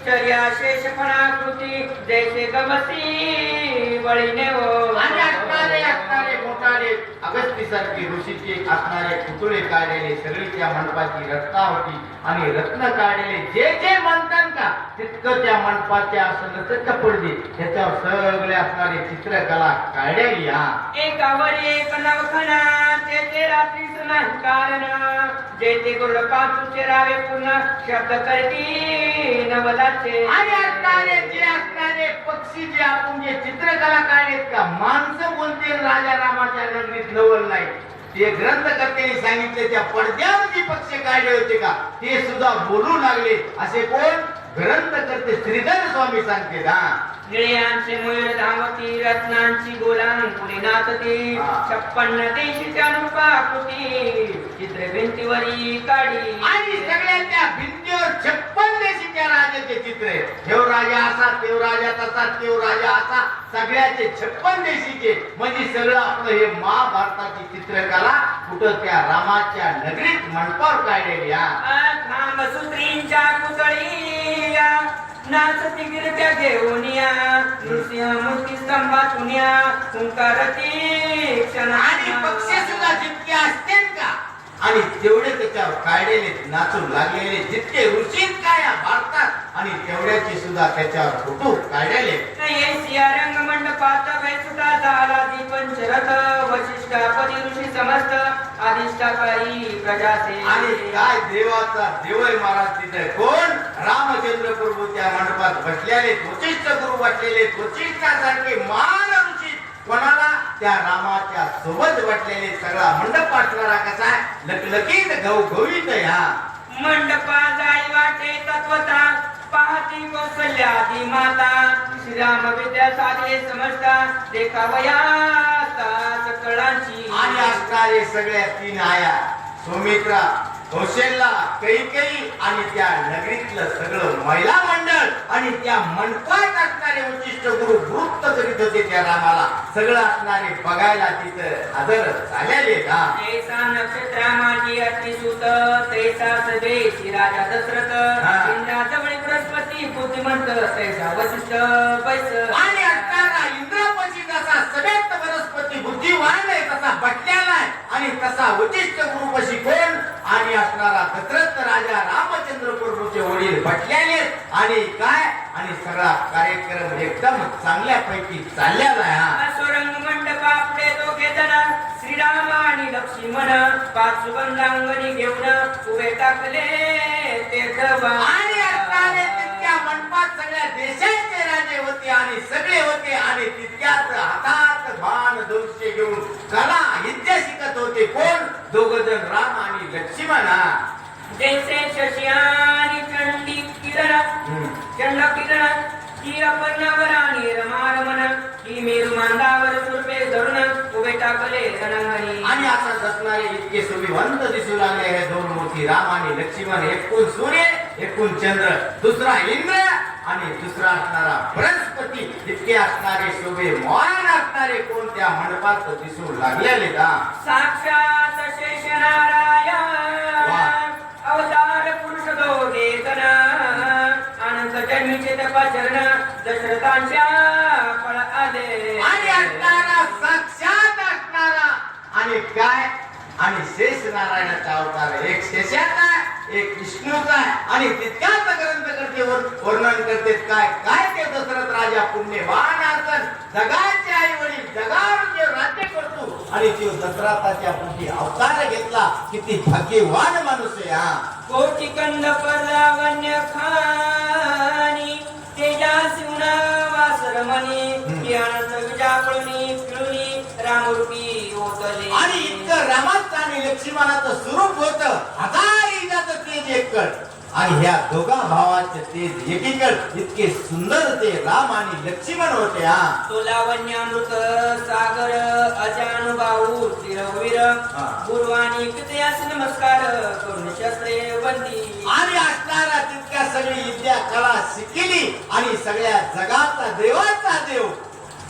चर्या शेष फणाकृती जैसे गमती वळीने हो. आणि असणारे मोठाले अगस्तीसारखे ऋषीचे असणारे पुतळे काढलेले सगळी त्या मंडपाची रत्नावटी आणि रत्न काढलेले जे जे म्हणतात का तितकं त्या मंडपाच्या असं पडदे त्याच्यावर सगळे असणारे चित्रकला काढलेली. एकावर एक नवखना ते रात्री नाही कारण जे ते गुरुड पाचूचे रावे पुन्हा शब्द करती नवलाचे. आणि असणारे पक्षी जे आपण जे चित्रकला काढलेत का माणसं बोलते राजा रामाच्या नगरीत नवल नाही ते ग्रंथकर्त्यांनी सांगितले त्या पडद्यावरती पक्षी काढले होते का ते सुद्धा बोलू लागले असे कोण ग्रंथकर्ते श्रीधर स्वामी सांगते. निळ्यांचे मयूर धावती रत्नांची गोलांकुली नाचती 56 देशीच्या रूपाकृती चित्र भिंतीवरी काढी. आणि सगळ्या त्या भिंतीवर 56 देशीच्या राजाचे चित्र आहे. देव राजा असा देव राजा तसा देव राजा असा सगळ्याचे 56 देशीचे म्हणजे सगळं आपलं हे महाभारताची चित्रकला कुठं त्या रामाच्या नगरीत मंडपावर काढलेली. खांबसूत्रींच्या पुतळी नाचती गिरत्या घेऊन या नृसिंह मूर्ती स्तंभातून या हुंकारती क्षण. आणि पक्षी सुद्धा जितके असतील का आणि तेवढे त्याच्यावर काढलेले नाचू लागलेले जितके ऋषीत काय भारतात आणि तेवढ्याची सुद्धा त्याच्यावर फोटो काढलेले. रंग मंडपात वैसुटा झाला दीपंचरथ वशिष्ठापदी ऋषी समस्त अधिष्ठाकारी प्रजासे. आणि काय देवाचा देवय महाराज तिथे कोण रामचंद्र प्रभू त्या मंडपात बसलेले वशिष्ठ गुरु बसलेले वशिष्ठासारखे महान ऋषी कोणाला त्या रामाच्या सोबत बसलेले सगळा मंडप असणारा कसा आहे लकलकीत घवघवीत. मंडपा जाई वाटे तत्वता पाहती कौशल्यादी माता श्रीराम विद्या साधे समजता देखावया सकळांची. आणि असणारे सगळ्या 3 आया सुमित्रा कौशल्या कैकेयी आणि त्या नगरीतलं सगळं महिला मंडळ आणि त्या मंडपात असणारे वशिष्ठ गुरु वृत्त करीत होते त्या रामाला सगळं असणारे बघायला तिथं हजर झालेले. ऐसा नक्षत्रा माझी अतिसुत तैसा सदेशी राजा दशरथ इंद्राजवळी बृहस्पती बुद्धिमंत तैसा वशिष्ठ पैस. आणि असणारा इंद्रापती जसा सगळ्यात वनस्पती बुद्धिवान आहे तसा बटल्याला आहे आणि तसा वशिष्ठ गुरुपशी कोण आणि असणारा दशरथ राजा रामचंद्र प्रभूचे वडील बटल्याले आणि काय आणि सगळा कार्यक्रम एकदम चांगल्यापैकी चाललेला आहे. सोरंग मंडप आपले दोघे जण श्रीराम आणि लक्ष्मण 5 सुगंधांगणी घेऊन उभे टाकले तीर्थवा. आणि असणारे तितक्या मंडपात सगळ्या देशाचे राजे होते आणि सगळे होते आणि तितक्याच हातात बाण धनुष्य घेऊन कला विद्या शिकत होते कोण दोघ जण राम आणि लक्ष्मण. जैसे शशी आणि चंडी किरण चंड किरण की अपन्नावर आणि रमारमण की मेरू मांडावर सुरपे धरून उभे टाकले रणंगणी. आणि आता दसणारे इतके सुविवंत दिसू लागले हे 2 मूर्ती राम आणि लक्ष्मण एकूण सूर्य एकूण चंद्र दुसरा इंद्र आणि दुसरा असणारा बृहस्पती इतके असणारे शोभे मान असणारे कोण त्या मंडपात दिसू लागलेले. साक्षात शेष नारायण अवतार पुरुष दोघे जण अनंत जन्मीचे तपाचरण दशरथांच्या फळ आले. आणि असणारा साक्षात असणारा आणि काय आणि शेष नारायणाचा अवतार एक शेषाचा एक विष्णूचा आणि तितक्याच ग्रंथकर्ते वर्णन करते काय काय ते दशरथ राजा पुण्यवान असन जगाचे आई वडील जगावर जे राज्य करतो आणि तो दशरथाच्या पुढे अवतार घेतला किती भाग्यवान माणूस आहे. कोटी कंद परलावण्य खानी तेजासी उना वासरमणी ज्ञानाचा विजापळणी पिळुनी रामरूपी होतले. आणि इतकं रामाचं आणि लक्ष्मणाचं स्वरूप होतं 1000 इंचाचं तेज एककड आणि ह्या दोघा भावाचे तेज एकीकड इतके सुंदर ते राम आणि लक्ष्मण होते. तो लावण्यामृत सागर अजानुबाहू चिरवीर गुरुवाणी कितयास नमस्कार करून शस्त्रे बंदी. आणि असणारा तितक्या सगळी विद्या कला शिकली आणि सगळ्या जगाचा देवाचा देव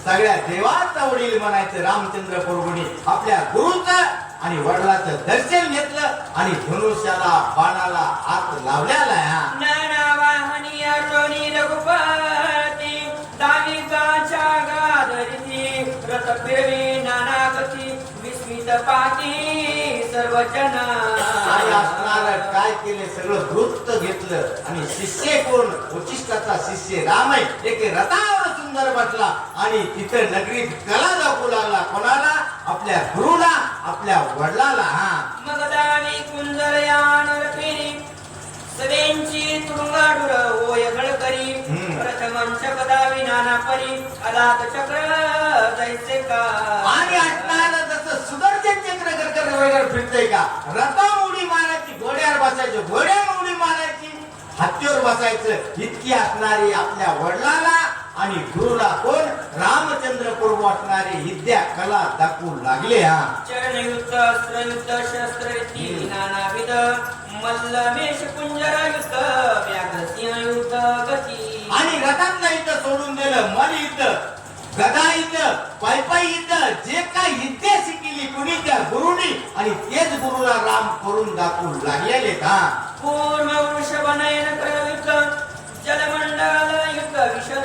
सगळ्या देवाचा वडील म्हणायचं रामचंद्र प्रभूंनी आपल्या गुरुचं आणि वडिलांचं दर्शन घेतलं आणि धनुष्याला बाणाला हात लावलेला आहे. नाना वाहनी अर्जुनी पाहती सर्वजण आणि असणार काय केले सगळं वृत्त घेतलं आणि शिष्य कोण वशिष्ठाचा शिष्य राम आहे एक रथावर सुंदर बसला आणि तिथे नगरीत कला दाखवू लागला कोणाला आपल्या गुरुला आपल्या वडिलाला मग दावी कुंजर यानर फेरी सवेंची तुरुंगाडुर होय गळकरी प्रथमं चकदावी नाना परी अलात चक्र जैसे का आणि असणार जसं सुदर्शन चक्र करकर वगैरे फिरतय का रथावर उडी मारायची घोड्यावर बसायचं घोड्यावर उडी मारायची हत्तीवर बसायचं इतकी असणारी आपल्या वडिलाला आणि गुरुला कोण रामचंद्र प्रभू असणारे विद्या कला दाखवू लागले चरणयुद्ध अस्त्रयुद्ध शस्त्रयुद्ध नानाविध मल्लमेश कुंजर युद्ध व्याघ्र सिंह युद्ध गती आणि रथातलं युद्ध सोडून दिलं मल युद्ध गदा युद्ध पायपाई युद्ध जे काय विद्या शिकली कुणी त्या गुरुनी आणि तेच गुरुला राम करून दाखवू लागलेले पूर्ण वृषभ नयन युद्ध जलमंडल युद्ध विशद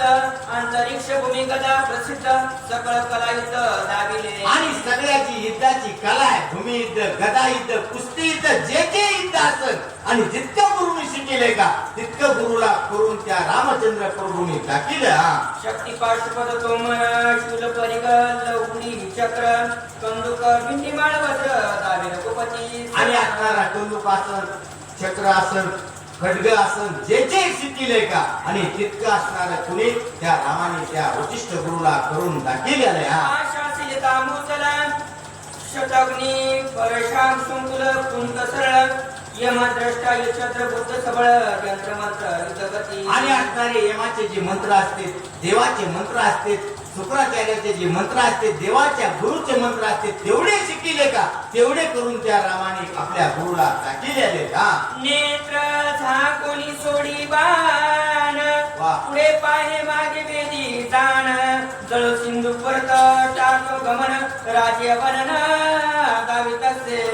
अंतरिक्ष भूमी गदा प्रसिद्ध सकळ कला युद्ध दाविले आणि सगळ्याची युद्धाची कला आहे भूमी युद्ध गदा युद्ध कुस्ती युद्ध जे जे युद्ध असत आणि जितकं गुरुनी शिकेले का तितकं गुरुला करून त्या रामचंद्र प्रभूंनी दाखिलं शक्ती पाशुपद तोमर शूल परिगल उडी चक्र कंदुक बिंदिमाळ वज्र दावी रघुपती आणि असणारा कंदुक आसन चक्र आसन खड्ग आसन जे जे शिकिले का आणि तितकं असणार कुणी त्या रामाने त्या वशिष्ठ गुरुला करून दाखिलेलं आशासिलता मुचला शतग्नी परशाम संकुल कुंत सरळ यमद्रष्टा यक्षत्र बुद्ध सबळ यंत्र मंत्र युद्धगती आणि असणारे यमाचे जे मंत्र असते देवाचे मंत्र असते शुक्राचार्याचे जे मंत्र असते देवाच्या गुरुचे मंत्र असते तेवढे शिकिले का तेवढे करून त्या रामाने आपल्या गुरुला दाखिलेले नेत्र झाकोनी सोडी बाण पुढे पाहे मागे वेदी जाण जळ सिंधू परत टाक गमन राज्य वर्णन गावित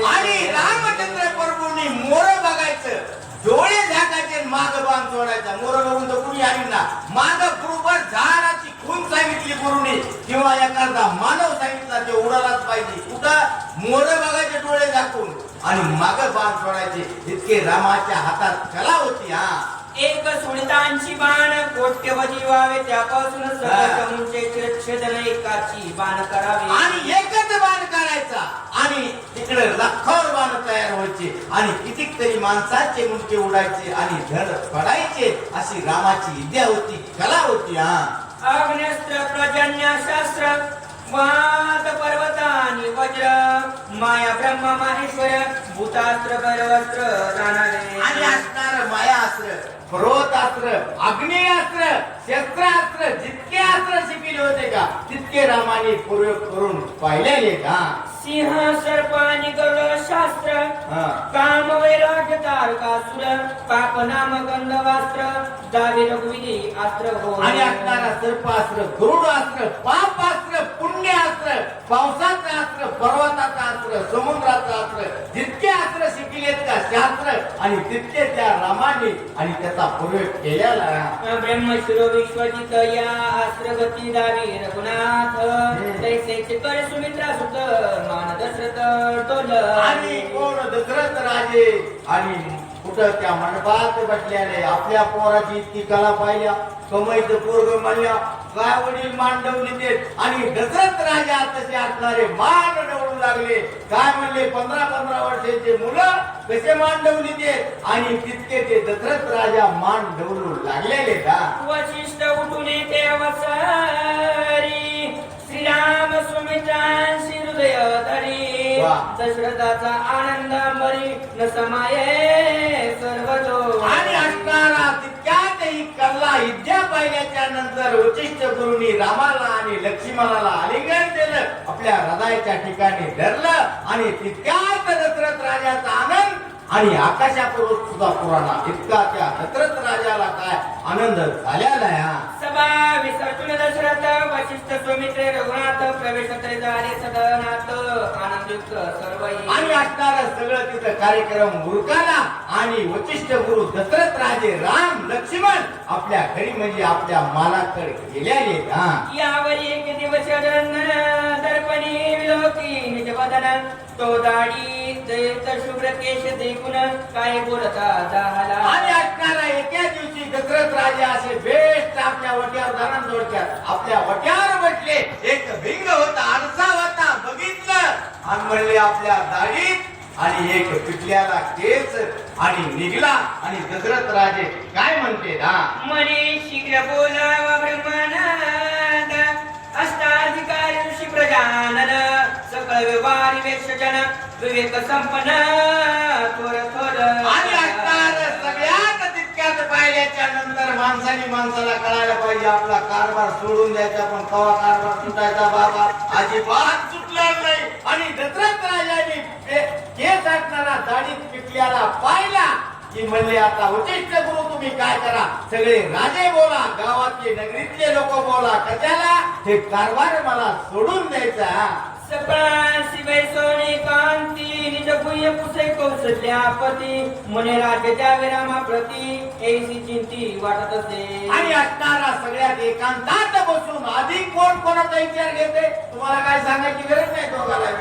आणि रामचंद्र प्रभूंनी मोर बघायचं डोळे झाकायचे माग बाण सोडायचा मोर बघून तर कुणी आली ना माग बरोबर झाडाची खून सांगितली गुरुनी किंवा एखादा मानव सांगितला ते उडालाच पाहिजे कुठं मोर बघायचे डोळे झाकून आणि माग बाण सोडायचे इतके रामाच्या हातात कला होती एक सुनितांची बाण कोट्यवधी व्हावे त्यापासून समुचे छेदन एकाची बाण करावे आणि एकच बाण करायचा आणि तिकडे लाखोर बाण तयार व्हायचे आणि कितीक तरी माणसाचे मुंडके उडायचे आणि धड पडायचे अशी रामाची विद्या होती कला होती अग्न्यस्त्र प्रजन्य शास्त्र वाद पर्वतानि वज्र माया ब्रह्म माहेश्वर भूतास्त्र भैरवस्त्र जाणारे आणि असणार मायास्त्र पर्वतास्त्र अग्नियास्त्र शस्त्रास्त्र जितके अस्त्र शिकले होते का तितके रामाने प्रयोग करून पाहिलेले का सिंह सर्प आणि गरुड शास्त्र काम वैराग्य तारकासुर पाप नाम गंधवास्त्र दावी रघुविधी अस्त्र हो आणि असणारा सर्पास्त्र गरुडास्त्र पापास्त्र पुण्यास्त्र पावसाचं अस्त्र पर्वताचं अस्त्र समुद्राचं अस्त्र जितके अस्त्र शिकलेत का शास्त्र आणि तितके त्या रामाने आणि त्याचा प्रयोग केलेला ब्रह्मशिरो विश्वजित या अस्त्र गती दावी रघुनाथ तैसेचे कर सुमित्रा सुत मान दशरथ टोल आणि कोण दशरथ राजे आणि कुठं त्या मंडपात बसल्याने आपल्या पोराची इतकी कला पाहिल्या कमाईचं पोरग म्हणल्या काय वडील मान डवली ते आणि दशरथ राजा तसे असणारे मान डवळू लागले काय म्हणले 15-15 वर्षाचे मुलं कसे मान डवली ते आणि तितके ते दशरथ राजा मान डवलू लागलेले का वशिष्ठ उठून येते अवसरी श्रीराम सुमित्रांशी हृदय धरी दशरथाचा आनंद मरी न समाये सर्वतो आणि असणारा तितक्यातही कल्ला विद्या पाहिल्याच्या नंतर वशिष्ठ गुरुनी रामाला आणि लक्ष्मणाला आलिंगन दिलं आपल्या हृदयाच्या ठिकाणी धरलं आणि तितक्यात दशरथ राजाचा आनंद आणि आकाशापूर्वक सुद्धा पुराणा इतका त्या दशरथ राजाला काय आनंद झालेला आहे सभा विसर्जून दशरथ वशिष्ठ सुमित्रे रघुनाथ प्रवेश तरी झाले सदनात आनंदयुक्त सर्वही. आणि असणारं सगळं तिथं कार्यक्रम उरकाला आणि वशिष्ठ गुरु दशरथ राजे राम लक्ष्मण आपल्या घरी म्हणजे आपल्या मालाकडे गेल्याले. यावरी एक दिवस दर्पणी विलोकी निज वदन तो दाढी दैत शुभ्र केश देखून काय बोलता झाला. आणि असणारा एका दिवशी दशरथ राजा असे बेस्ट आपल्या वट्यावर जाणार जोडक्यात आपल्या वट्यावर बसले. एक भिंग होता आरसा होता बघितलं आणि म्हणले आपल्या दाढीत आणि एक पिटल्याला केस आणि निघला. आणि दशरथ राजे काय म्हणते म्हणे शीघ्र बोलावा ब्रह्मानंद अष्टाधिकारी ऋषी प्रजानन सकळ व्यवहारी वेक्षजन विवेक संपन्न थोर थोर. आणि असणार सगळ्यात तितक्यात पाहिल्याच्या नंतर माणसाला कळायला पाहिजे आपला कारभार सोडून द्यायचा. पण कवा कारभार सुटायचा बाबा अजिबात सुटला नाही. आणि दशरथ राजाने केस असणारा दाढीत पिकल्याला पाहिला की म्हणले आता वशिष्ठ गुरु तुम्ही काय करा सगळे राजे बोला गावातले नगरीतले लोक बोला कशाला हे कारभार मला सोडून द्यायचा. सकळा शिवे सोने कांती निज गुह्य पुसे कौशल्यापती म्हणे राजे द्यावे रामा प्रती ऐसी चिंती वाटत असे. आणि असणारा सगळ्यात एकांतात बसून आधी कोण कोणाचा विचार घेते तुम्हाला काय सांगायची गरज नाही दोघाला.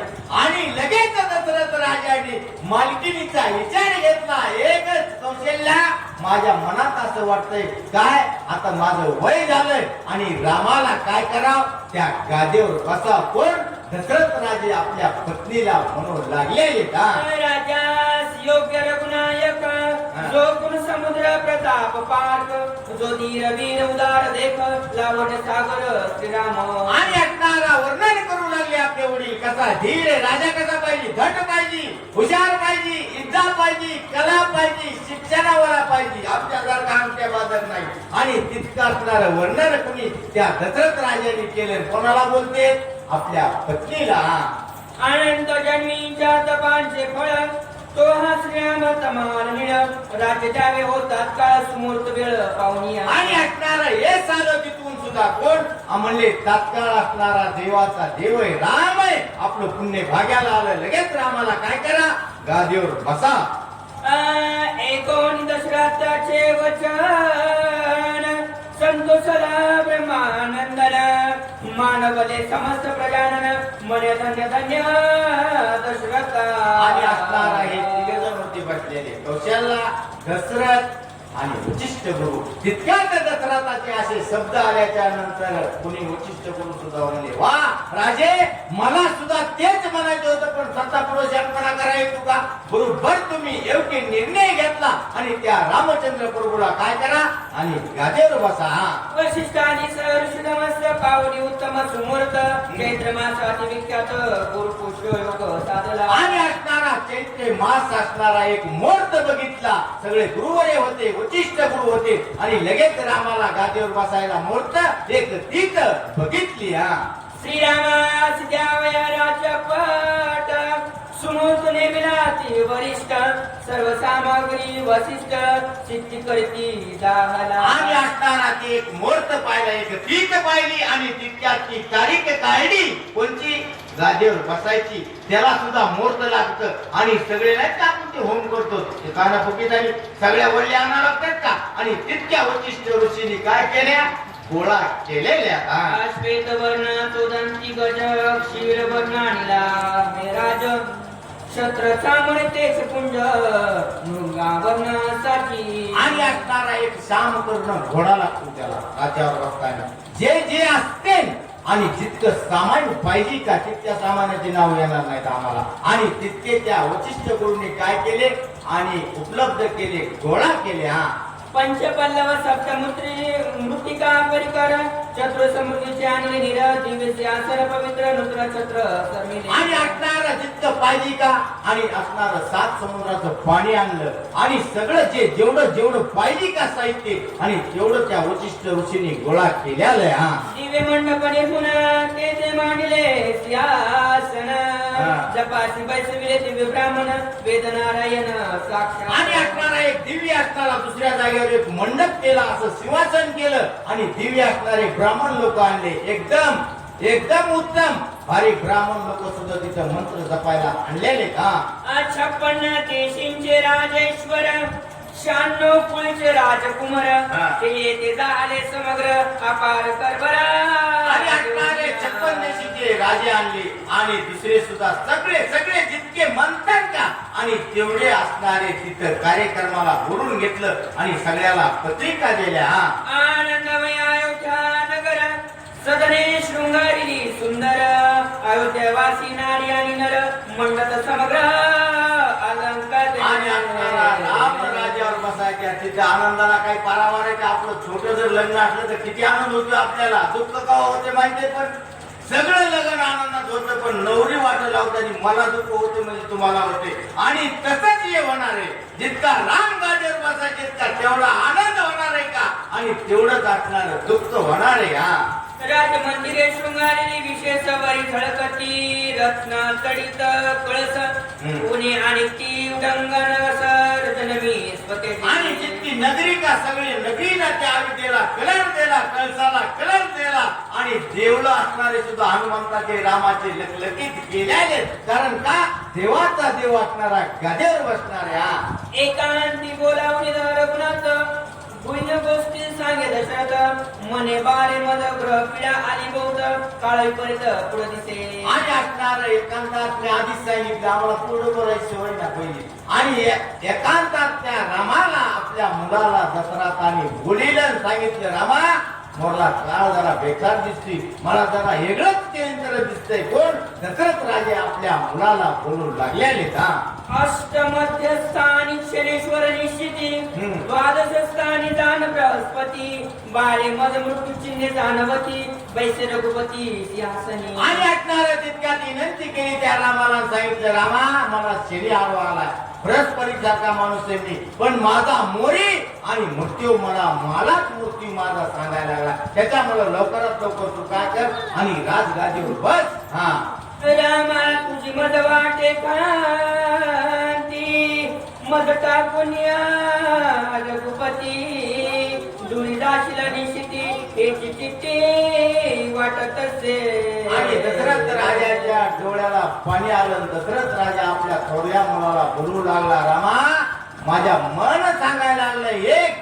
आणि लगेच दशरथ राजाने मालकिनीचा विचार घेतला. एकच कौशल्या माझ्या मनात असं वाटतंय काय आता माझं वय झालंय आणि रामाला काय करावं त्या गादीवर बसा. कोण दशरथ राजे आपल्या पत्नीला म्हणून लागलेले राजास योग्य रघुनायक जो गुण समुद्र प्रताप पार्क जो धीर वीर उदार देख लावण सागर श्रीराम. आणि असणारा वर्णन करू लागले आपले वडील कसा धीर राजा कसा पाहिजे धट पाहिजे हुशार पाहिजे इज्जा पाहिजे कला पाहिजे शिक्षणावाला पाहिजे आमच्यासारखा आमच्या बाजार नाही. आणि तितकं असणारं वर्णन कुणी त्या दशरथ राजाने केलं. कोणाला बोलते आपल्या पत्नीला. अनंत जन्मीच्या तपांचे फळ तो हा श्रीराम तमाल निळ राज्य द्यावे होतात काळ सुमूर्त वेळ पाहुनिया. आणि असणारा हे साधं तिथून सुद्धा कोण म्हणले तात्काळ असणारा देवाचा देव आहे राम आहे आपलं पुण्य भाग्याला आलं. लगेच रामाला काय करा गादीवर बसा. एकोण दशरथाचे वचन संतोषला ब्रह्मानंदन मानवले समस्त प्रजानन मने धन्य धन्य दशरथ. आणि असणारा हे तिघजण होते बसलेले कौशल्या दशरथ आणि वशिष्ठ गुरु. तितक्यात दशरथाचे असे शब्द आल्याच्या नंतर कुणी वशिष्ठ गुरु सुद्धा म्हणले वा राजे मला सुद्धा तेच म्हणायचं होतं पण सत्तापुरुषांपणा करायचं का. बरोबर तुम्ही योग्य निर्णय घेतला आणि त्या रामचंद्र प्रभूला काय करा आणि गादीवर बसा. वशिष्ठानी ऋषी नमस्त पावली उत्तम सुमूर्त चैत्र मासाची विख्यात गुरुपुष्य योग साधला. आणि असणारा चैत्र मास असणारा एक मुहूर्त बघितला. सगळे गुरुवरे होते वशिष्ठ गुरु होते आणि लगेच रामाला गादीवर बसायला मुहूर्त एक तीत बघितली. श्रीरामास द्यावया राजपट सुमूर्त नेमिलाती वरिष्ठ सर्व सामग्री वशिष्ठ सिद्धी करती दाहला. आणि असताना ती एक मुहूर्त पाहिला एक तीत पाहिली आणि तितक्यात ती तारीख काढली कोणची गादीवर बसायची. त्याला सुद्धा मुहूर्त लागतं आणि सगळे नाही का आपण ते होम करतो कानाफुकी झाली सगळ्या वळल्या आणा लागतात का. आणि तितक्या वशिष्ठ ऋषींनी काय केल्या गोळा केलेल्या. श्वेत वर्ण तोदंती गज क्षीर वर्ण आणला मेराज छत्र चामडे तेच कुंज मृगावरणासाठी. आणि असणारा एक साम करणं घोडा लागतो त्याला काच्यावर बसताना. जे जे असते आणि जितकं सामान पाहिजे का तितक्या सामानाचे नाव येणार नाहीत आम्हाला. आणि तितके त्या वशिष्ठ गुरूंनी काय केले आणि उपलब्ध केले गोळा केले. पंचपल्लव सप्तमूत्री मृतिका परिकर चतुर समृद्धीचे आणले नीरज दिव्य सिंहासन पवित्र नूतन छत्र सर्मिले आणि असणारं जितकं पाहिजे का आणि असणारं 7 समुद्राचं पाणी आणलं आणि सगळं जेवढं पाहिजे का साहित्य आणि तेवढं त्या वशिष्ठ ऋषीने गोळा केलेलं हा दिव्य मंडपने पुन्हा ते मांडले सिंहासन जपासी बैसविले दिव्य ब्राह्मण वेद नारायण साक्षात आणि असणारा एक दिव्य असणारा दुसऱ्या जागेवर एक मंडप केला असं सिंहासन केलं आणि दिव्य असणारे ब्राह्मण लोक आणले एकदम उत्तम भारी ब्राह्मण लोक सुद्धा तिथं मंत्र जपायला आणलेले का 56 देशींचे राजेश्वर 96 कुळचे राजकुमार ते येते झाले समग्र अपार करबरा आणि असणारे 56 देशीचे राजे आणले आणि दुसरे सुद्धा सगळे जितके म्हणतात का आणि तेवढे असणारे तिथं कार्यक्रमाला बोलून घेतलं आणि सगळ्याला पत्रिका दिल्या आनंदमय अयोध्या नगर सदने शृंगारी सुंदर अयोध्यावासी नारी आणि नर मंडत समग्र अलंकार आणि असणारा राम राज्यावर बसायच्या तिथे आनंदाला काही पारावार आहे का आपलं छोटं जर लग्न असलं तर किती आनंद होतो आपल्याला दुःख का होते माहितीये पण सगळं लग्न आनंदात होतं पण नवरी वाट लावताना मला दुःख होते म्हणजे तुम्हाला होते आणि तसंच हे होणार आहे जितका राम गाडीवर बसायचे तितका तेवढा आनंद होणार आहे का आणि तेवढंच असणार दुःख होणार आहे राजमंदिरे शृंगारी विशेष वरी झळकती रत्न तडित कळस पुणे आणि ती उडंगण सर्जनवी स्वते आणि जितकी नगरी का सगळे नगरीला त्या अविद्येला कलर दिला कळसाला कलर दिला आणि देवलं असणारे सुद्धा हनुमंताचे रामाचे लखलखीत केलेले कारण का देवाचा देव असणारा गादीवर बसणाऱ्या एकांती बोलावून रघुनाथ गुण्य गोष्टी सांगे दशरथ मने बारे मद ग्रह पिढा आली बहुत काळ विपरीत पुढे दिसे आणि असणार एकांतात मी आधीच सांगितलं आम्हाला पुढे बोलायची सवय ना पहिली आणि एकांतात त्या रामाला आपल्या मुलाला दशरथ आणि बोलीला सांगितलं रामा मोरला काळ जरा बेकार दिसते मला जरा वेगळंच केंद्र दिसतंय कोण दशरथ राजे आपल्या मुलाला बोलू लागलेले का अष्टमध्य स्थानी शनेश्वर निश्चिती द्वादश स्थानी दान बृहस्पती बाळे मद मृत्यू चिन्हे जानवती वैश्य रघुपती सिंहासनी आणि असणार तितक्यात विनंती केली त्या रामाला सांगितलं रामा मला शनी आडवा आलाय बृहस्पती सारखा माणूस आहे मी पण माझा मोरी आणि मृत्यू मलाच मृत्यू माझा सांगायला लागला त्याच्यामुळे लवकरात लवकर तू काय कर आणि राजगादीवर बस रामा तुझी मद वाटे कांती मद टाकून रघुपती दुरी दाशीला निशिती याची चिठ्ठी वाटत असे आणि दशरथ राजाच्या डोळ्याला पाणी आलं दशरथ राजा आपल्या थोड्या मुलाला बोलू लागला रामा माझ्या मन सांगायला लागलं एक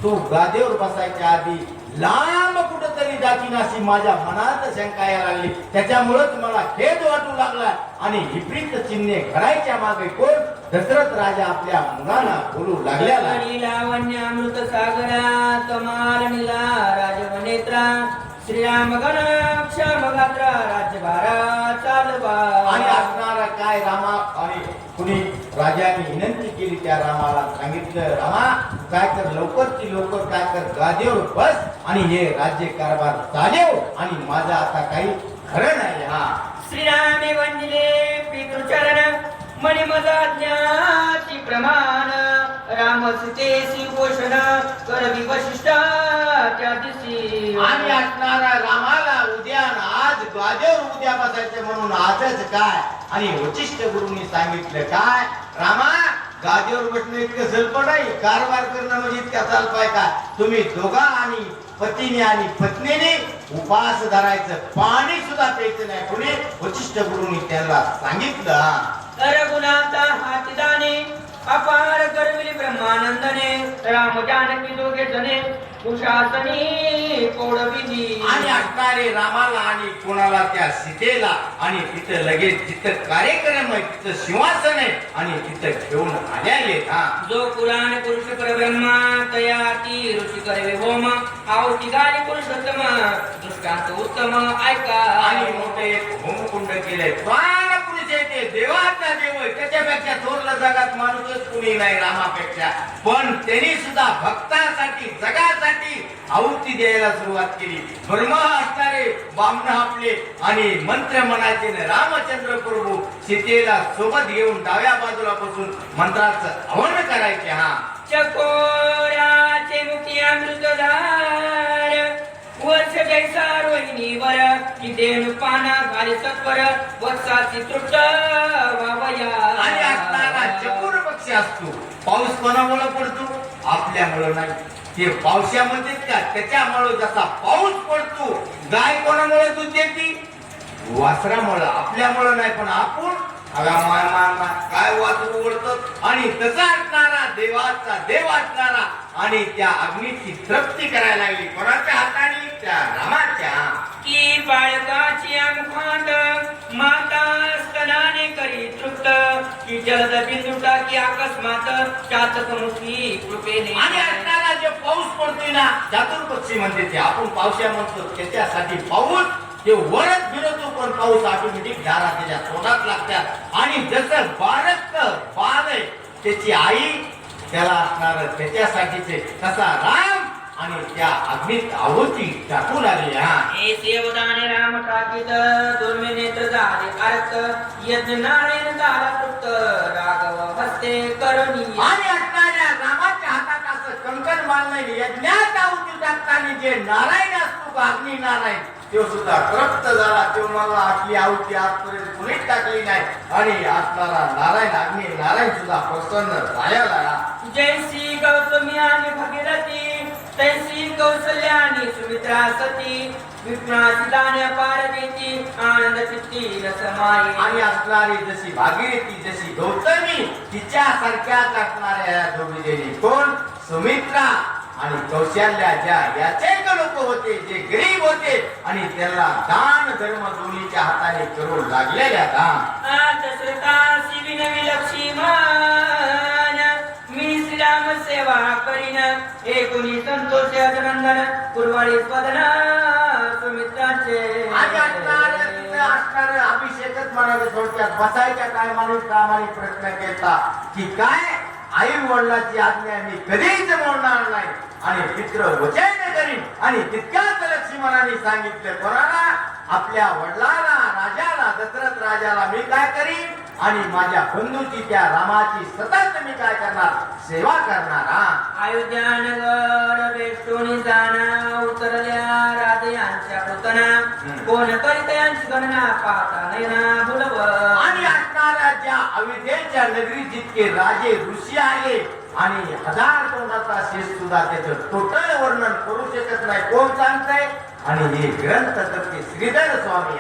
तू गादीवर बसायच्या आधी लांब कुठंतरी जाती नाशी माझ्या मनात शंका यायला लागली त्याच्यामुळेच मला खेद वाटू लागला आणि विपरीत चिन्हे घडायच्या मागे कोण दशरथ राजा आपल्या मुलाला बोलू लागल्याला लावण्य अमृत सागरा कमाल निला राजवनेत्रा श्रीराम गण क्षम गात्रा राज्यभारा चालवा आणि असणारा काय रामा आणि कुणी राजाने विनंती केली त्या रामाला सांगितलं रामा काय कर लवकरची लवकर काय कर गादीवर बस आणि हे राज्य कारभार चालेव आणि माझा आता काही खरं नाही श्रीरामे वंदिले पितृचरण मणिमदा ज्ञाती प्रमाण रामसुतेसी घोषण करवी वशिष्ठ त्या दिवशी आणि असणारा रामाला उद्या आज गादीवर उद्या बसायचं म्हणून आजच काय आणि वशिष्ठ गुरुंनी सांगितलं काय रामा गादीवर बसणं इतकं सलपं नाही कारभार करणं म्हणजे इतका सलप आहे का तुम्ही दोघा आणि पतीने आणि पत्नीने उपास धरायचं पाणी सुद्धा प्यायचं नाही कुणी वशिष्ठ गुरुंनी त्यांना सांगितलं रघुनाथा हातीदाने अपार करविली ब्रह्मानंदने राम जानकी दोघे जने कुशासनी कोडविली आणि असणारे रामाला आणि कोणाला त्या सीतेला आणि तिथं लगेच जिथं कार्यक्रम आहे तिथं सिंहासन आहे आणि तिथं घेऊन आलेले जो पुराण पुरुष परब्रह्मा तयाती ऋषी करवे होम आवती गाली पुरुषोत्तम दृष्टांत उत्तम ऐका आणि मोठे एक होमकुंड केलंय प्राण पुरुष आहे ते देवाचा देव आहे त्याच्यापेक्षा थोरलं जगात माणूसच कुणी नाही रामापेक्षा पण त्यांनी सुद्धा भक्तासाठी जगासाठी आहुती द्यायला सुरुवात केली. ब्रह्म असणारे बामण आपले आणि मंत्र म्हणायचे न रामचंद्र प्रभू सीतेला सोबत घेऊन डाव्या बाजूला बसून मंत्राचं हवन करायचे. हा चकोराचे मुखी अमृतधार वर्ष जैसा रोहिणी वर की देणू पाना घाले सत्वर वत्साची तृप्त वावया. आणि असणारा चकोर पक्षी असतो. पाऊस कोणामुळे पडतो? आपल्यामुळे नाही. ते पावसामध्ये का त्याच्यामुळे जसा पाऊस पडतो. गाय कोणामुळे दूध देते? वासरामुळे. आपल्यामुळे नाही, पण आपण काय वासरू ओढतात. आणि तसा असणारा देवाचा देव असणारा आणि त्या अग्नीची तृप्ती करायला लागली. कोणाच्या हाताने? त्या रामाच्या. की बाळकाची अंगखांड माता स्तनाने करी तृप्त की जलद बिंदू टाकी अकस्मात चातक मुखी कृपेने. आणि असणारा जे पाऊस पडतोय ना, चातुर्पक्षी म्हणते ते. आपण पावसा म्हणतो त्याच्यासाठी पाऊस ते वरच फिरतो, पण पाऊस ऑटोमॅटिक धारा त्याच्या तोंडात लागतात. आणि जसं बारक बाळ आहे त्याची आई त्याला असणार त्याच्यासाठीचे, तसा राम आणि त्या अग्नीत आहुती टाकून आली. हे सेवदाने राम टाकीत दुर्मे नेत्र झाले आरक्त यज्ञ नारायण झाला तृप्त राघव हस्ते करुणी. आणि असणाऱ्या रामाच्या हातात असं कंकण बांधलेले यज्ञात आहुती टाकताना जे नारायण असतो का अग्नी नारायण तो सुद्धा तृप्त झाला. तो मला आपली आहुती आजपर्यंत कुणीच टाकली नाही. आणि असणारा नारायण अग्नी नारायण सुद्धा प्रसन्न झाला. जैसी गौतमी आणि भगीरथी तैसी कौशल्या आणि सुमित्रा सती विघ्नाची दाण्या पार देती आनंद चित्ती रसमाई. आणि असणारी जशी भागीरथी जशी गौतमी तिच्यासारख्याच असणाऱ्या या दोघी जणी कोण? सुमित्रा आणि कौशल्या. ज्या याचे लोक होते जे गरीब होते आणि त्यांना दान धर्म दोन्हीच्या हाताने करू लागलेल्या दान. मी श्रीराम सेवा करीन एकुणी संतोष अभिनंदन कुरवाळी स्पदन सुमित्राचे. आणि असणारे अभिषेकच म्हणाले. थोडक्यात बसायच्या टायमाने रामाने प्रश्न केला की काय आई वडिलाची आज्ञा मी कधीच मोडणार नाही आणि पित्र वचन करीन. आणि तितक्याच लक्ष्मणाने सांगितलं कोणाला? आपल्या वडिलाला राजाला दशरथ राजाला मी काय करीन आणि माझ्या बंधूची त्या रामाची सतत मी काय करणार? सेवा करणार. अयोध्या नगर वेष्टोनी जाणा उतरल्या राजयांच्या कृतना कोण करीत यांची गणना पाहता नयना बुलव. आणि असणाऱ्या ज्या अयोध्येच्या नगरी जितके राजे ऋषी आले आणि हजार तोंडाचा शेष सुद्धा त्याचं टोटल वर्णन करू शकत नाही. कोण सांगतंय? आणि हे ग्रंथ करते श्रीधर स्वामी.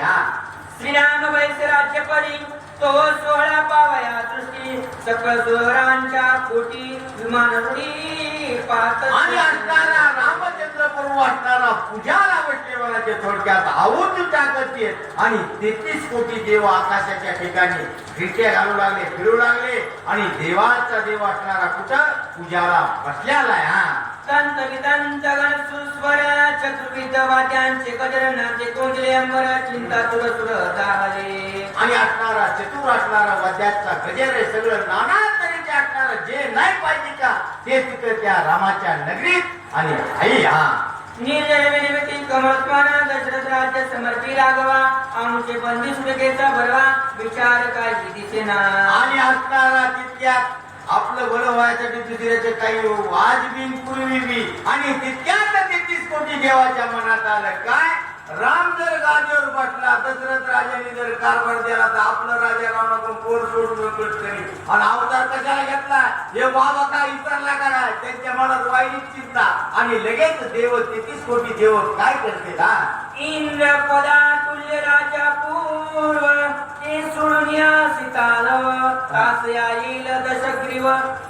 श्रीराम वैस राज्य परी तो 16 पावया दृष्टी सकळ सुरांच्या कोटी विमान रुढी पाहत. आणि असणारा रामचंद्र प्रभू असणारा पूजाला बसलेवाचे थोडक्यात आहुती टाकत येत. आणि 33 कोटी देव आकाशाच्या ठिकाणी खिडक्या घालू लागले, फिरू लागले. आणि देवाचा देव असणारा कुठं? पूजाला बसल्याला. संत विदंत गण सुस्वर चतुर्विध वाद्यांचे गजरनाचे कोंजले अंबर चिंता तुर तुर दाहले. आणि असणारा चतुर असणारा वाद्याचा गजर आहे सगळं नाना तऱ्हेचे असणारं जे नाही पाहिजे का ते तिथं त्या रामाच्या नगरीत. आणि आई निर्जनविनिमिती कमळत्वाना दशरथ राज्य समर्पी राघवा आमचे बंदी सुटकेचा बरवा विचार काय दिसेना. आणि असणारा तितक्यात आपलं बरं व्हायसाठी दुसऱ्याचे काही वाज बिन पूर्वी बी. आणि तितक्यात 33 कोटी देवाच्या मनात आलं काय? राम जर गादीवर बसला दशरथ राजाने जर कारभार दिला तर आपलं राजा रावणाकडून कोण सोडून नकोच करी. आणि अवतार कशाला घेतला? हे बाबा का विसरला का नाही? त्यांच्या मनात वाईट चिंता. आणि लगेच देव 33 कोटी देव काय करते? इंद्र पदा तुल्य राजा पूर्व ते सोडून या सीतालव तासया येईल दशग्रीव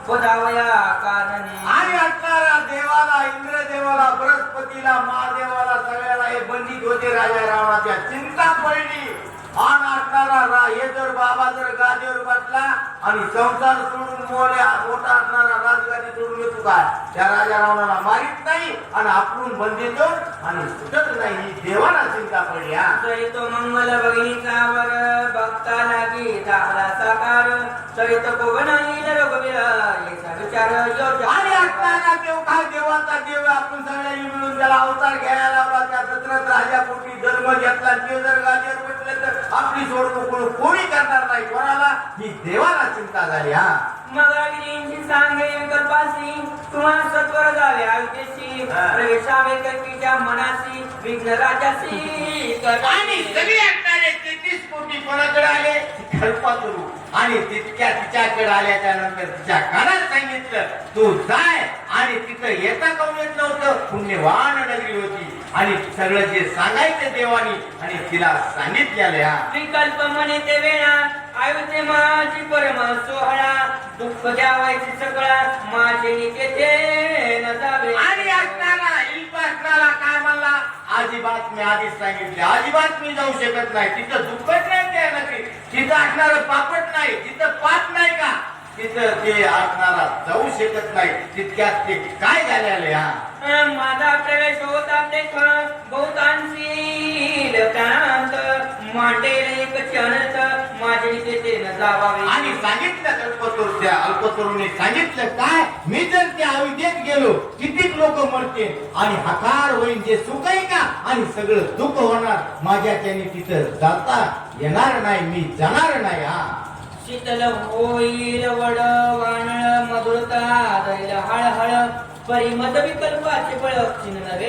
पदावया कारणे. आणि असणारा देवाला इंद्र देवाला बृहस्पतीला महादेवाला सगळ्याला हे बंदित होते राजा रावणाच्या. चिंता पडली. आणि असणारा हे जर बाबा जर गादीवर बसला आणि संसार सोडून मोठा असणारा राजगादी सोडून येतो काय? त्या राजा रावणाला मारित नाही आणि आपण बंदित आणि सुटत नाही. ही देवाला चिंता पडली. तो मंगल भगिनीचा वर भक्ता लागी झाला साकार सहित कोगण येईल रघुवीर याचा विचार योग्य. आणि असणारा देव काय? देवाचा देव आपण सगळ्यांनी मिळून त्याला अवतार घ्यायला लावला, त्या दशरथ राजापोटी जन्म घेतला, ते जर गादीवर बसले तर आपली सोड कोणी करणार नाही, कोणाला? ही देवाला चिंता झाली. हा मग अग्नींची सांगे कल्पासी तुम्हा सत्वर झाले आयुष्याशी प्रवेशावे कल्पीच्या मनाशी विघ्न राजाशी आणि सगळे असणारे 33 कोटी कोणाकडे आले? कल्पतरू. आणि तिच्याकडे आल्याच्या नंतर तिच्या कानात सांगितलं, तू जाय. आणि तिथं येता काऊन येत नव्हतं? पुण्यवान नगरी होती आणि सगळं जे सांगायचं देवानी आणि तिला सांगितलेलं. हा विकल्प म्हणे ते वेळा आयुष्य माझी परम सोहळा दुःख द्यावायची सगळा माझे निकेते न जावे. आणि असणारा इल्पासनाला काय म्हणला? अजिबात मी आधीच सांगितले, अजिबात मी जाऊ शकत नाही. तिथं दुःखच नाही त्या नगरी, तिथं असणारं पापट नाही, तिथं पाप नाही का? तिथं ते असणारा जाऊ शकत नाही. तितक्यात ते काय झालेले. हा माझा प्रवेश होता ते बहुतांशी कांत मांडेल एक चणत माझे निकेते न जावावे. आणि सांगितलं अल्पतरू, त्या अल्पतरूने सांगितलं काय? मी जर त्या अविद्येत गेलो कितीक लोक मरतील आणि हकार होईल, जे सुख आहे का आणि सगळं दुःख होणार. माझ्याच्याने तिथं जाता येणार नाही, मी जाणार नाही. हा शीतल होईल वड वानळ मधुरता दैल हळहळ परिमत विकल्पाचे बळ नवे